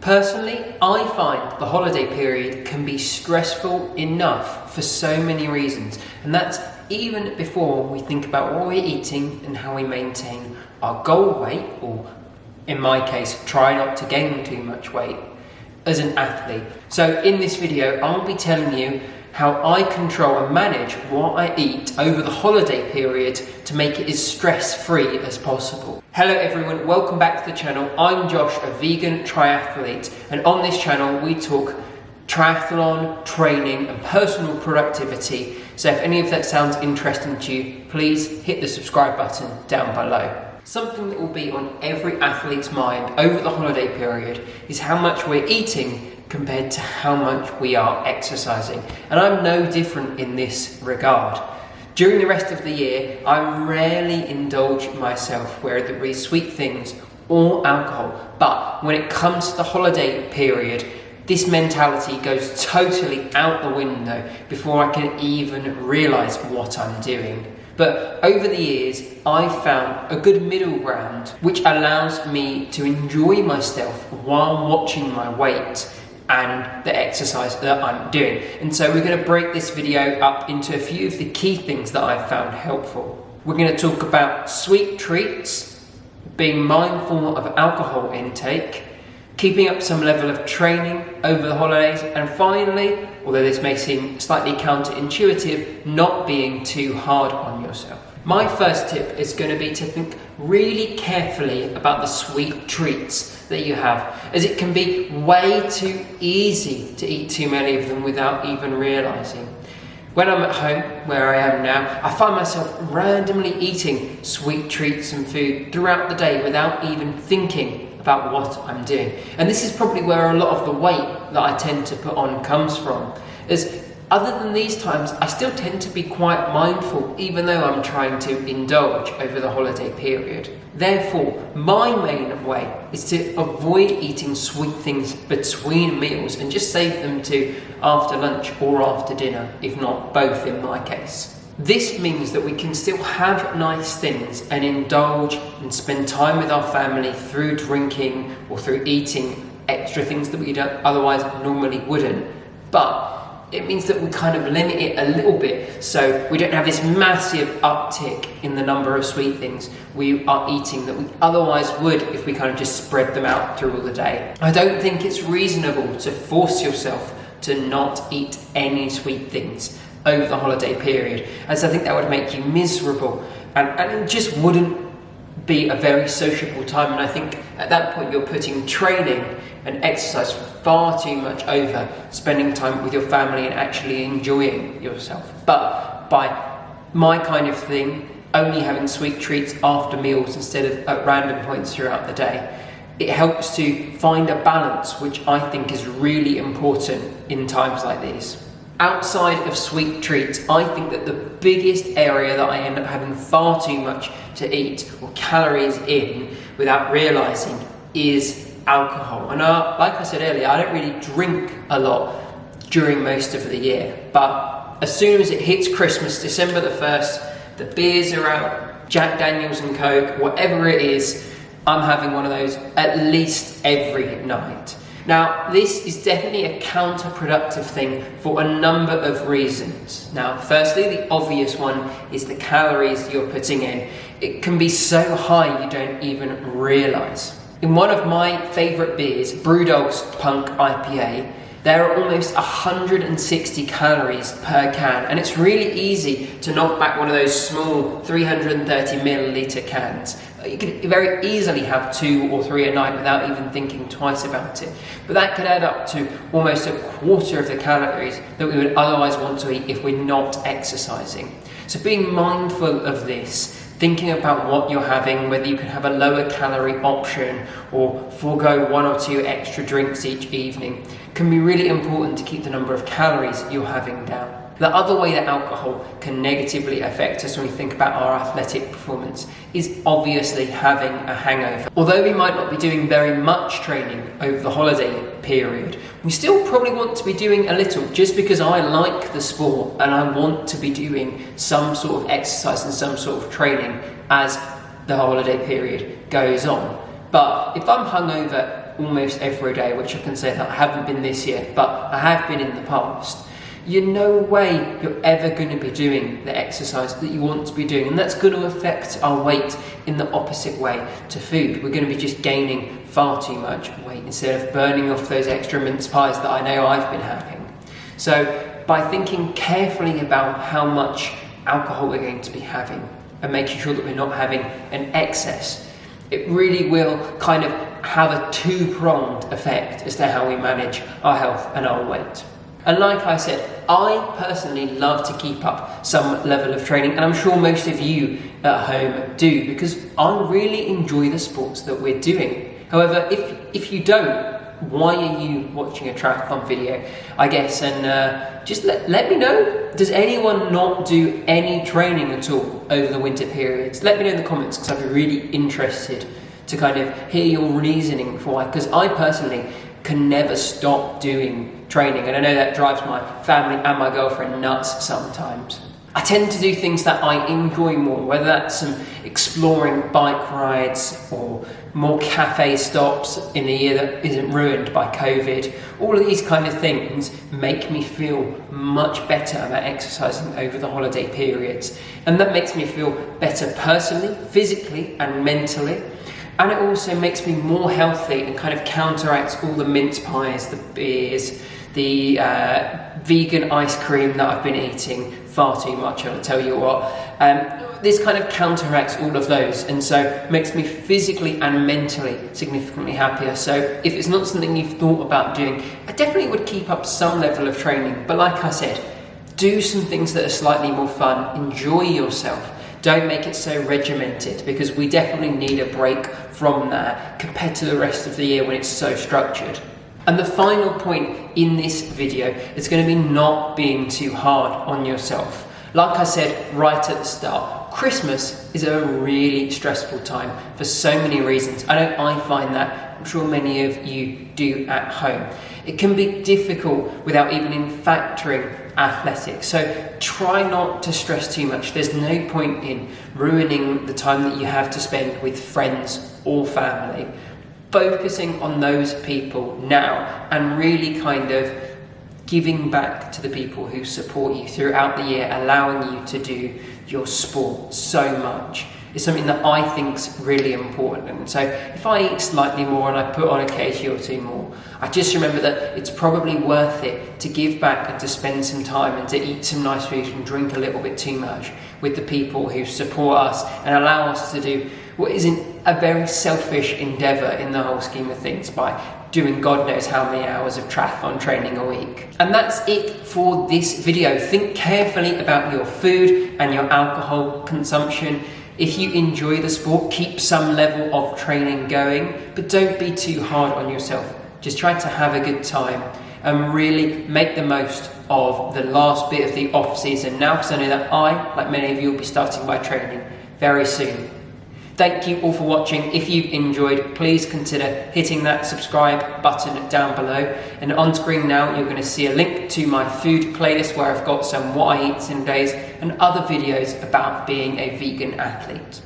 Personally, I find the holiday period can be stressful enough for so many reasons, and that's even before we think about what we're eating and how we maintain our goal weight, or in my case, try not to gain too much weight as an athlete. So in this video, I'll be telling you how I control and manage what I eat over the holiday period to make it as stress-free as possible. Hello everyone, welcome back to the channel. I'm Josh, a vegan triathlete, and on this channel we talk triathlon, training and personal productivity. So if any of that sounds interesting to you, please hit the subscribe button down below. Something that will be on every athlete's mind over the holiday period is how much we're eating compared to how much we are exercising. And I'm no different in this regard. During the rest of the year, I rarely indulge myself, whether it be sweet things or alcohol. But when it comes to the holiday period, this mentality goes totally out the window before I can even realise what I'm doing. But over the years, I've found a good middle ground which allows me to enjoy myself while watching my weight and the exercise that I'm doing. And so we're going to break this video up into a few of the key things that I've found helpful. We're going to talk about sweet treats, being mindful of alcohol intake, keeping up some level of training over the holidays, and finally, although this may seem slightly counterintuitive, not being too hard on yourself. My first tip is going to be to think really carefully about the sweet treats that you have, as it can be way too easy to eat too many of them without even realising. When I'm at home, where I am now, I find myself randomly eating sweet treats and food throughout the day without even thinking about what I'm doing. And this is probably where a lot of the weight that I tend to put on comes from. As other than these times, I still tend to be quite mindful, even though I'm trying to indulge over the holiday period. Therefore, my main way is to avoid eating sweet things between meals and just save them to after lunch or after dinner, if not both in my case. This means that we can still have nice things and indulge and spend time with our family through drinking or through eating extra things that we don't otherwise normally wouldn't. But it means that we kind of limit it a little bit so we don't have this massive uptick in the number of sweet things we are eating that we otherwise would if we kind of just spread them out through the day. I don't think it's reasonable to force yourself to not eat any sweet things over the holiday period, as I think that would make you miserable and it just wouldn't be a very sociable time. And I think at that point you're putting training and exercise far too much over spending time with your family and actually enjoying yourself. But by my kind of thing, only having sweet treats after meals instead of at random points throughout the day, it helps to find a balance, which I think is really important in times like these. Outside of sweet treats, I think that the biggest area that I end up having far too much to eat or calories in without realising is alcohol. And like I said earlier, I don't really drink a lot during most of the year, but as soon as it hits Christmas, December the 1st, the beers are out, Jack Daniels and Coke, whatever it is, I'm having one of those at least every night. Now, this is definitely a counterproductive thing for a number of reasons. Now, firstly, the obvious one is the calories you're putting in. It can be so high you don't even realise. In one of my favourite beers, Brewdog's Punk IPA, there are almost 160 calories per can, and it's really easy to knock back one of those small 330 milliliter cans. You could very easily have 2 or 3 a night without even thinking twice about it. But that could add up to almost a quarter of the calories that we would otherwise want to eat if we're not exercising. So being mindful of this, thinking about what you're having, whether you can have a lower calorie option or forego 1 or 2 extra drinks each evening, can be really important to keep the number of calories you're having down. The other way that alcohol can negatively affect us when we think about our athletic performance is obviously having a hangover. Although we might not be doing very much training over the holiday period, we still probably want to be doing a little, just because I like the sport and I want to be doing some sort of exercise and some sort of training as the holiday period goes on. But if I'm hungover almost every day, which I can say that I haven't been this year, but I have been in the past, you're no way you're ever going to be doing the exercise that you want to be doing, and that's going to affect our weight in the opposite way to food. We're going to be just gaining far too much weight instead of burning off those extra mince pies that I know I've been having. So by thinking carefully about how much alcohol we're going to be having and making sure that we're not having an excess, it really will kind of have a two-pronged effect as to how we manage our health and our weight. And like I said, I personally love to keep up some level of training, and I'm sure most of you at home do, because I really enjoy the sports that we're doing. However, if you don't, why are you watching a triathlon video, I guess? And just let me know, does anyone not do any training at all over the winter periods? Let me know in the comments, because I'd be really interested to kind of hear your reasoning for why, because I personally can never stop doing training, and I know that drives my family and my girlfriend nuts sometimes. I tend to do things that I enjoy more, whether that's some exploring bike rides or more cafe stops in a year that isn't ruined by COVID. All of these kind of things make me feel much better about exercising over the holiday periods, and that makes me feel better personally, physically and mentally. And it also makes me more healthy and kind of counteracts all the mince pies, the beers, the vegan ice cream that I've been eating far too much, I'll tell you what. This kind of counteracts all of those, and so makes me physically and mentally significantly happier. So if it's not something you've thought about doing, I definitely would keep up some level of training. But like I said, do some things that are slightly more fun, enjoy yourself. Don't make it so regimented, because we definitely need a break from that compared to the rest of the year when it's so structured. And the final point in this video is going to be not being too hard on yourself. Like I said right at the start, Christmas is a really stressful time for so many reasons. I know I find that, I'm sure many of you do at home. It can be difficult without even factoring athletics. So try not to stress too much. There's no point in ruining the time that you have to spend with friends or family. Focusing on those people now and really kind of giving back to the people who support you throughout the year, allowing you to do your sport so much, is something that I think is really important. And so if I eat slightly more and I put on a kg or two more, I just remember that it's probably worth it to give back and to spend some time and to eat some nice food and drink a little bit too much with the people who support us and allow us to do what isn't a very selfish endeavour in the whole scheme of things by doing God knows how many hours of triathlon training a week. And that's it for this video. Think carefully about your food and your alcohol consumption. If you enjoy the sport, keep some level of training going, but don't be too hard on yourself. Just try to have a good time and really make the most of the last bit of the off season now, because I know that I, like many of you, will be starting my training very soon. Thank you all for watching. If you've enjoyed, please consider hitting that subscribe button down below. And on screen now, you're going to see a link to my food playlist where I've got some what I eat some days and other videos about being a vegan athlete.